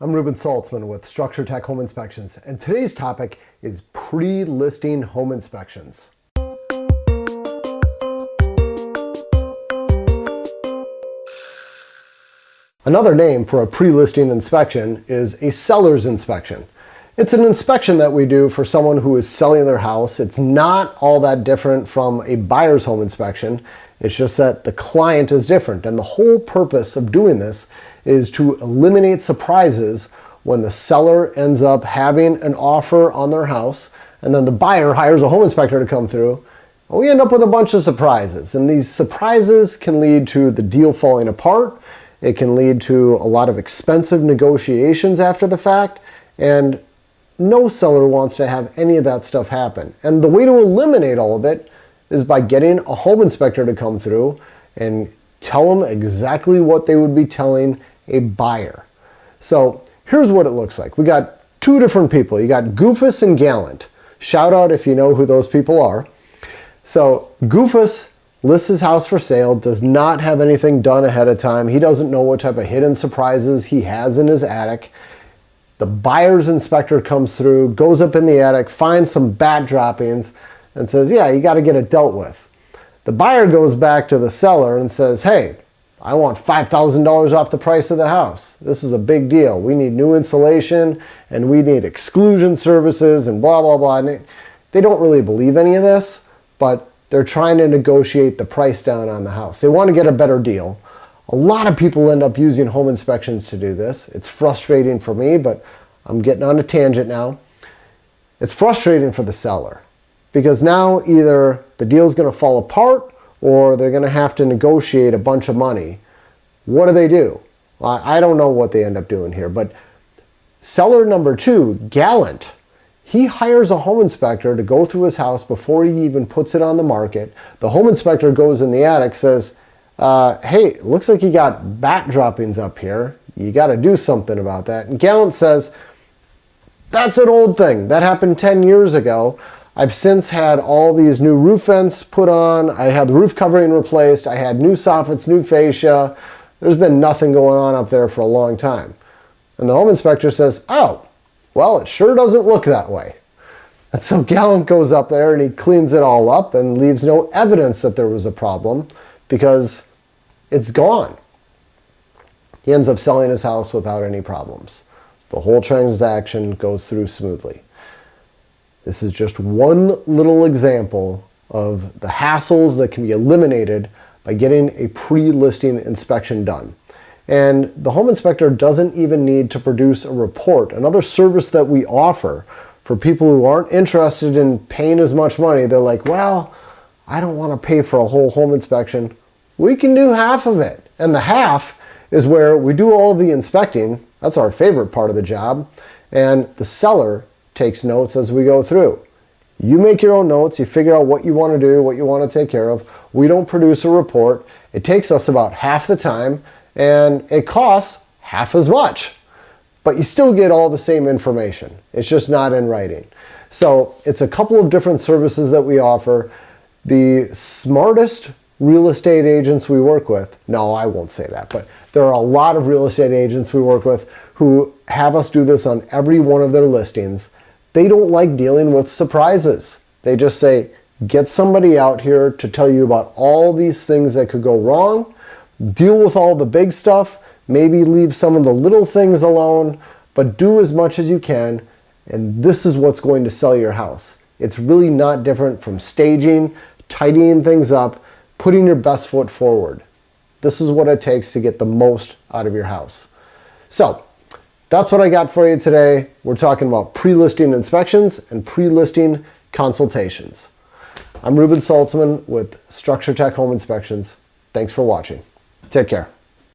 I'm Ruben Saltzman with Structure Tech Home Inspections, and today's topic is pre-listing home inspections. Another name for a pre-listing inspection is a seller's inspection. It's an inspection that we do for someone who is selling their house. It's not all that different from a buyer's home inspection. It's just that the client is different, and the whole purpose of doing this is to eliminate surprises when the seller ends up having an offer on their house and then the buyer hires a home inspector to come through. And we end up with a bunch of surprises, and these surprises can lead to the deal falling apart. It can lead to a lot of expensive negotiations after the fact, and no seller wants to have any of that stuff happen. And the way to eliminate all of it is by getting a home inspector to come through and tell them exactly what they would be telling a buyer. So here's what it looks like. We got two different people. You got Goofus and Gallant. Shout out if you know who those people are. So Goofus lists his house for sale, does not have anything done ahead of time. He doesn't know what type of hidden surprises he has in his attic. The buyer's inspector comes through, goes up in the attic, finds some bat droppings, and says, yeah, you got to get it dealt with. The buyer goes back to the seller and says, hey, I want $5,000 off the price of the house. This is a big deal. We need new insulation and we need exclusion services and blah, blah, blah. And they don't really believe any of this, but they're trying to negotiate the price down on the house. They want to get a better deal. A lot of people end up using home inspections to do this. It's frustrating for me, but I'm getting on a tangent now. It's frustrating for the seller because now either the deal's going to fall apart or they're going to have to negotiate a bunch of money. What do? Well, I don't know what they end up doing here, but seller number two, Gallant, he hires a home inspector to go through his house before he even puts it on the market. The home inspector goes in the attic, says, hey, looks like you got bat droppings up here. You got to do something about that. And Gallant says, that's an old thing. That happened 10 years ago. I've since had all these new roof vents put on. I had the roof covering replaced. I had new soffits, new fascia. There's been nothing going on up there for a long time. And the home inspector says, oh, well, it sure doesn't look that way. And so Gallant goes up there and he cleans it all up and leaves no evidence that there was a problem because it's gone. He ends up selling his house without any problems. The whole transaction goes through smoothly. This is just one little example of the hassles that can be eliminated by getting a pre-listing inspection done. And the home inspector doesn't even need to produce a report. Another service that we offer for people who aren't interested in paying as much money, they're like, well, I don't want to pay for a whole home inspection. We can do half of it. And the half is where we do all of the inspecting. That's our favorite part of the job. And the seller takes notes as we go through. You make your own notes, you figure out what you want to do, what you want to take care of. We don't produce a report. It takes us about half the time and it costs half as much. But you still get all the same information. It's just not in writing. So it's a couple of different services that we offer. The smartest real estate agents we work with, no, I won't say that, but there are a lot of real estate agents we work with who have us do this on every one of their listings. They don't like dealing with surprises. They just say, get somebody out here to tell you about all these things that could go wrong, deal with all the big stuff, maybe leave some of the little things alone, but do as much as you can, and this is what's going to sell your house. It's really not different from staging, tidying things up, putting your best foot forward. This is what it takes to get the most out of your house. So that's what I got for you today. We're talking about pre-listing inspections and pre-listing consultations. I'm Ruben Saltzman with Structure Tech Home Inspections. Thanks for watching. Take care.